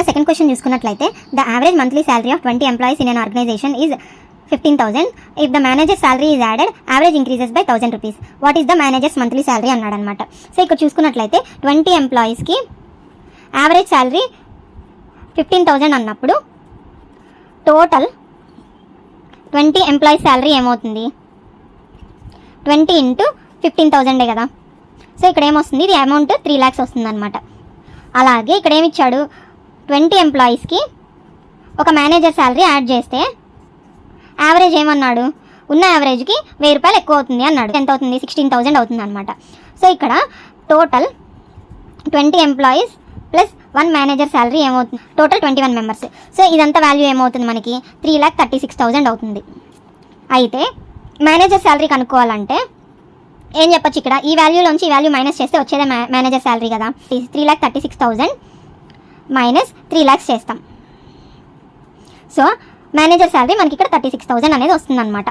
Second question చూసుకున్నట్లయితే the average monthly salary of 20 employees in an organisation is 15,000. If the manager salary is added average increases by 1,000 rupees. What is the manager's monthly salary అన్నాడు అనమాట. So ఇక్కడ చూసుకున్నట్లయితే 20 ఎంప్లాయీస్కి average salary 15,000 అన్నప్పుడు total 20 employees salary ఏమవుతుంది? 20 into 15,000 కదా. So ఇక్కడ ఏమొస్తుంది? ఇది అమౌంట్ 3 lakhs వస్తుంది అనమాట. అలాగే ఇక్కడ ఏమిచ్చాడు? 20 ఎంప్లాయీస్కి ఒక మేనేజర్ శాలరీ యాడ్ చేస్తే యావరేజ్ ఏమన్నాడు? ఉన్న యావరేజ్కి 1,000 రూపాయలు ఎక్కువ అవుతుంది అన్నాడు. ఎంత అవుతుంది? 16,000 అవుతుంది అనమాట. సో ఇక్కడ total 20 employees plus 1 manager salary ఏమవుతుంది? Total 21 members. సో ఇదంతా వాల్యూ ఏమవుతుంది మనకి? 3,36,000 అవుతుంది. అయితే మేనేజర్ శాలరీ కనుక్కోవాలంటే ఏం చెప్పచ్చు? ఇక్కడ ఈ వాల్యూలోంచి ఈ వాల్యూ మైనస్ చేస్తే వచ్చేదే మేనేజర్ శాలరీ కదా. 3,36,000 మైనస్ 3 lakhs చేస్తాం. సో మేనేజర్ శాలరీ మనకి ఇక్కడ 36,000 అనేది వస్తుంది అనమాట.